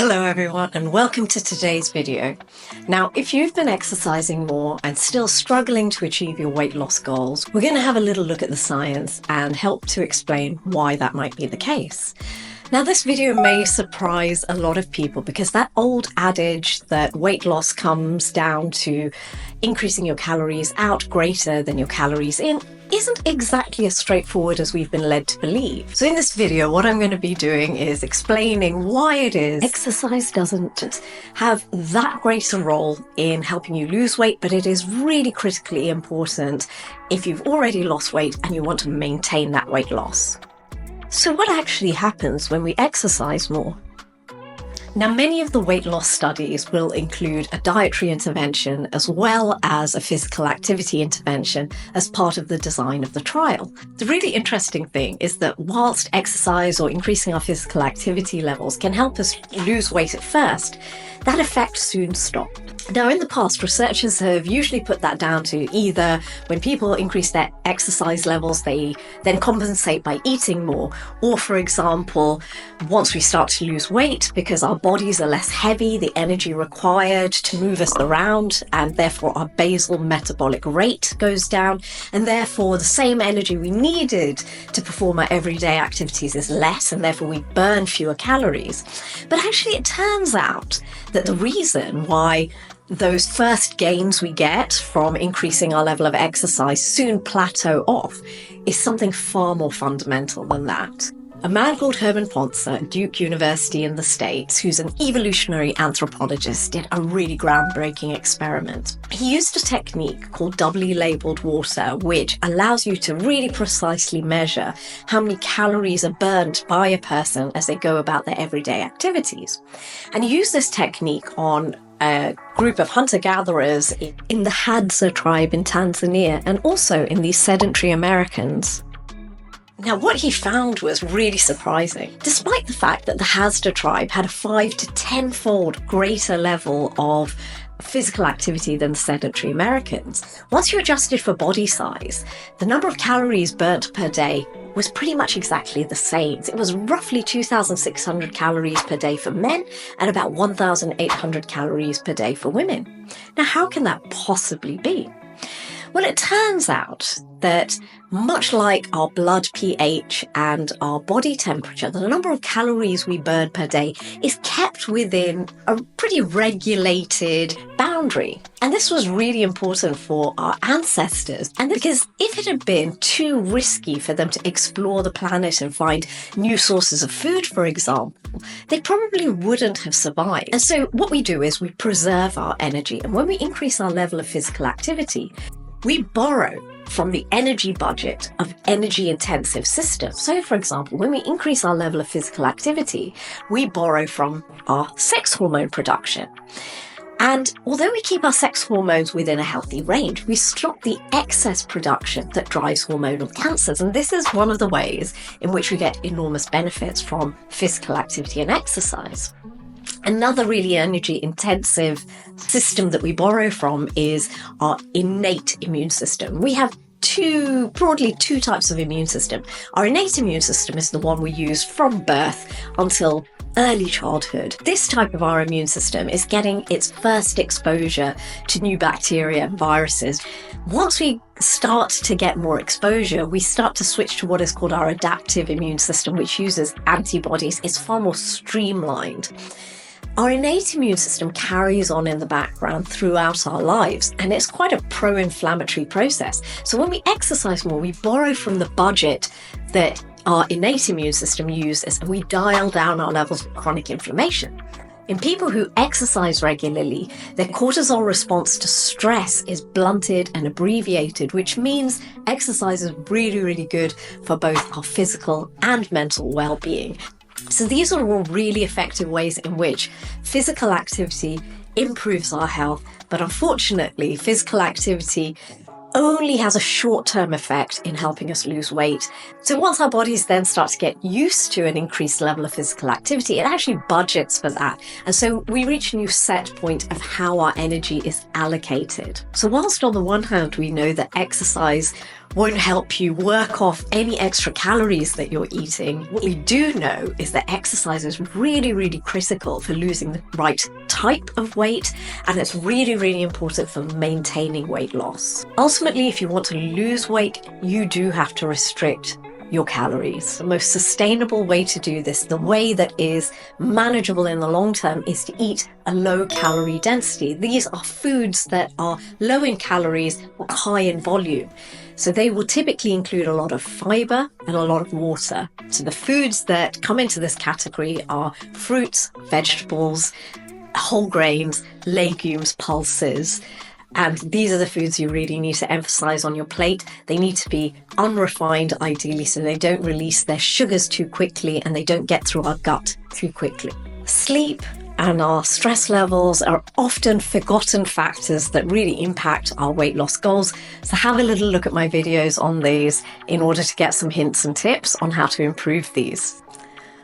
Hello everyone and welcome to today's video. Now, if you've been exercising more and still struggling to achieve your weight loss goals, we're going to have a little look at the science and help to explain why that might be the case. Now, this video may surprise a lot of people because that old adage that weight loss comes down to increasing your calories out greater than your calories in isn't exactly as straightforward as we've been led to believe. So in this video, what I'm going to be doing is explaining why it is exercise doesn't have that great a role in helping you lose weight, but it is really critically important if you've already lost weight and you want to maintain that weight loss. So what actually happens when we exercise more? Now, many of the weight loss studies will include a dietary intervention as well as a physical activity intervention as part of the design of the trial. The really interesting thing is that whilst exercise or increasing our physical activity levels can help us lose weight at first, that effect soon stops. Now, in the past, researchers have usually put that down to either when people increase their exercise levels, they then compensate by eating more, or for example, once we start to lose weight, because our bodies are less heavy, the energy required to move us around, and therefore our basal metabolic rate goes down, and therefore the same energy we needed to perform our everyday activities is less, and therefore we burn fewer calories. But actually, it turns out that the reason why those first gains we get from increasing our level of exercise soon plateau off is something far more fundamental than that. A man called Herman Pontzer at Duke University in the States, who's an evolutionary anthropologist, did a really groundbreaking experiment. He used a technique called doubly labeled water, which allows you to really precisely measure how many calories are burned by a person as they go about their everyday activities. And he used this technique on a group of hunter-gatherers in the Hadza tribe in Tanzania and also in these sedentary Americans. Now, what he found was really surprising. Despite the fact that the Hadza tribe had a 5 to 10-fold greater level of physical activity than the sedentary Americans, once you adjusted for body size, the number of calories burnt per day was pretty much exactly the same. It was roughly 2,600 calories per day for men and about 1,800 calories per day for women. Now, how can that possibly be? Well, it turns out that much like our blood pH and our body temperature, the number of calories we burn per day is kept within a pretty regulated boundary. And this was really important for our ancestors. And because if it had been too risky for them to explore the planet and find new sources of food, for example, they probably wouldn't have survived. And so what we do is we preserve our energy. And when we increase our level of physical activity, we borrow from the energy budget of energy-intensive systems. So, for example, when we increase our level of physical activity, we borrow from our sex hormone production. And although we keep our sex hormones within a healthy range, we stop the excess production that drives hormonal cancers. And this is one of the ways in which we get enormous benefits from physical activity and exercise. Another really energy-intensive system that we borrow from is our innate immune system. We have broadly two types of immune system. Our innate immune system is the one we use from birth until early childhood. This type of our immune system is getting its first exposure to new bacteria and viruses. Once we start to get more exposure, we start to switch to what is called our adaptive immune system, which uses antibodies. It's far more streamlined. Our innate immune system carries on in the background throughout our lives, and it's quite a pro-inflammatory process. So when we exercise more, we borrow from the budget that our innate immune system uses, and we dial down our levels of chronic inflammation. In people who exercise regularly, their cortisol response to stress is blunted and abbreviated, which means exercise is really, really good for both our physical and mental well-being. So these are all really effective ways in which physical activity improves our health, but unfortunately, physical activity only has a short-term effect in helping us lose weight. So once our bodies then start to get used to an increased level of physical activity, it actually budgets for that. And so we reach a new set point of how our energy is allocated. So whilst on the one hand, we know that exercise won't help you work off any extra calories that you're eating. What we do know is that exercise is really, really critical for losing the right type of weight, and it's really, really important for maintaining weight loss. Ultimately, if you want to lose weight, you do have to restrict your calories. The most sustainable way to do this, the way that is manageable in the long term, is to eat a low calorie density. These are foods that are low in calories but high in volume. So they will typically include a lot of fiber and a lot of water. So the foods that come into this category are fruits, vegetables, whole grains, legumes, pulses. And these are the foods you really need to emphasize on your plate. They need to be unrefined, ideally, so they don't release their sugars too quickly and they don't get through our gut too quickly. Sleep and our stress levels are often forgotten factors that really impact our weight loss goals. So have a little look at my videos on these in order to get some hints and tips on how to improve these.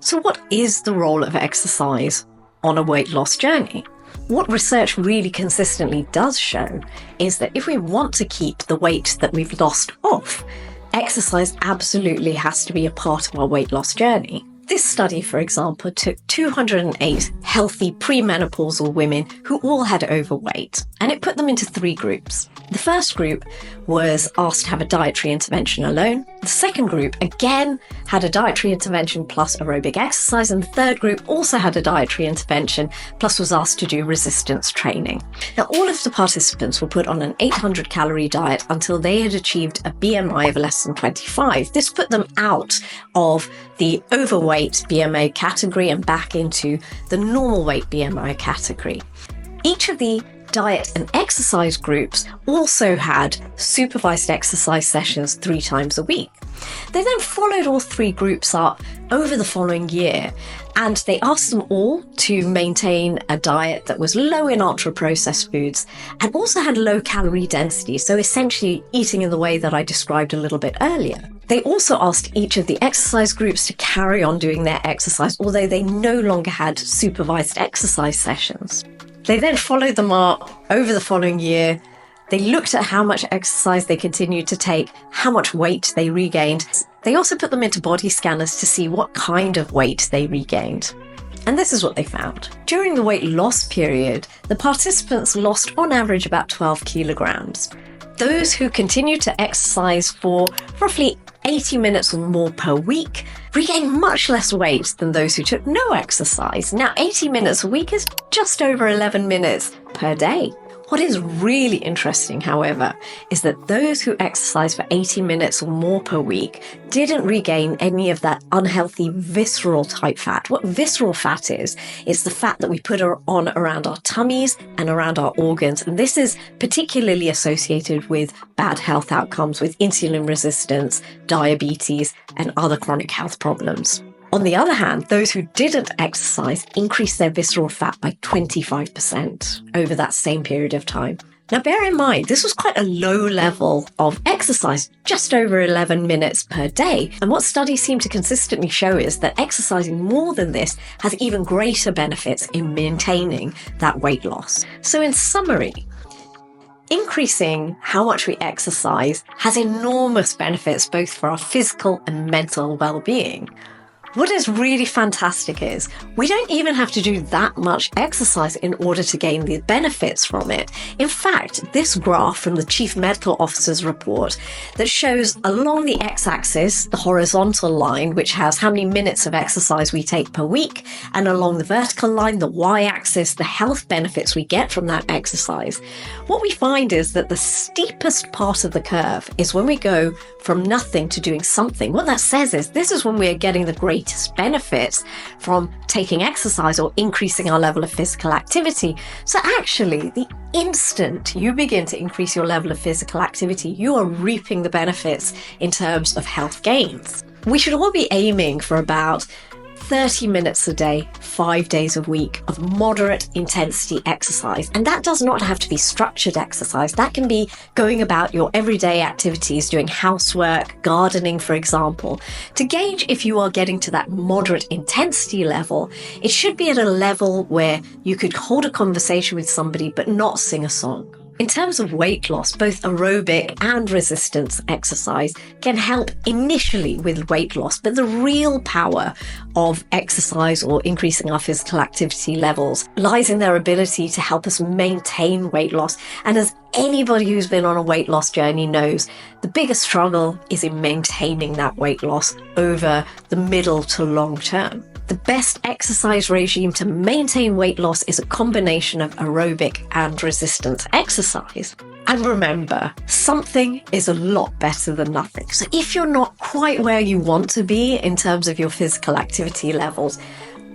So what is the role of exercise on a weight loss journey? What research really consistently does show is that if we want to keep the weight that we've lost off, exercise absolutely has to be a part of our weight loss journey. This study, for example, took 208 healthy premenopausal women who all had overweight, and it put them into 3 groups. The first group was asked to have a dietary intervention alone. The second group, again, had a dietary intervention plus aerobic exercise. And the third group also had a dietary intervention plus was asked to do resistance training. Now, all of the participants were put on an 800-calorie diet until they had achieved a BMI of less than 25. This put them out of the overweight BMI category and back into the normal weight BMI category. Each of the diet and exercise groups also had supervised exercise sessions 3 times a week. They then followed all 3 groups up over the following year, and they asked them all to maintain a diet that was low in ultra-processed foods and also had low calorie density, so essentially eating in the way that I described a little bit earlier. They also asked each of the exercise groups to carry on doing their exercise, although they no longer had supervised exercise sessions. They then followed them up over the following year. They looked at how much exercise they continued to take, how much weight they regained. They also put them into body scanners to see what kind of weight they regained. And this is what they found. During the weight loss period, the participants lost on average about 12 kilograms. Those who continued to exercise for roughly 80 minutes or more per week regained much less weight than those who took no exercise. Now, 80 minutes a week is just over 11 minutes per day. What is really interesting, however, is that those who exercise for 80 minutes or more per week didn't regain any of that unhealthy visceral type fat. What visceral fat is the fat that we put on around our tummies and around our organs. And this is particularly associated with bad health outcomes, with insulin resistance, diabetes, and other chronic health problems. On the other hand, those who didn't exercise increased their visceral fat by 25% over that same period of time. Now, bear in mind, this was quite a low level of exercise, just over 11 minutes per day. And what studies seem to consistently show is that exercising more than this has even greater benefits in maintaining that weight loss. So in summary, increasing how much we exercise has enormous benefits both for our physical and mental well-being. What is really fantastic is we don't even have to do that much exercise in order to gain the benefits from it. In fact, this graph from the Chief Medical Officer's report that shows along the x-axis, the horizontal line, which has how many minutes of exercise we take per week, and along the vertical line, the y-axis, the health benefits we get from that exercise. What we find is that the steepest part of the curve is when we go from nothing to doing something. What that says is this is when we are getting the greatest benefits from taking exercise or increasing our level of physical activity. So actually, the instant you begin to increase your level of physical activity, you are reaping the benefits in terms of health gains. We should all be aiming for about 30 minutes a day, 5 days a week of moderate intensity exercise. And that does not have to be structured exercise. That can be going about your everyday activities, doing housework, gardening, for example. To gauge if you are getting to that moderate intensity level, it should be at a level where you could hold a conversation with somebody but not sing a song. In terms of weight loss, both aerobic and resistance exercise can help initially with weight loss, but the real power of exercise or increasing our physical activity levels lies in their ability to help us maintain weight loss. And as anybody who's been on a weight loss journey knows, the biggest struggle is in maintaining that weight loss over the middle to long term. The best exercise regime to maintain weight loss is a combination of aerobic and resistance exercise. And remember, something is a lot better than nothing. So if you're not quite where you want to be in terms of your physical activity levels,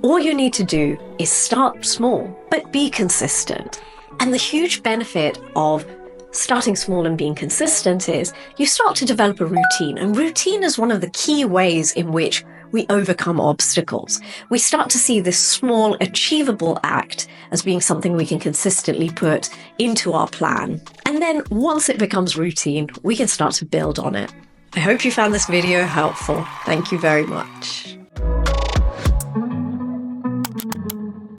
all you need to do is start small, but be consistent. And the huge benefit of starting small and being consistent is you start to develop a routine. And routine is one of the key ways in which we overcome obstacles. We start to see this small, achievable act as being something we can consistently put into our plan. And then once it becomes routine, we can start to build on it. I hope you found this video helpful. Thank you very much.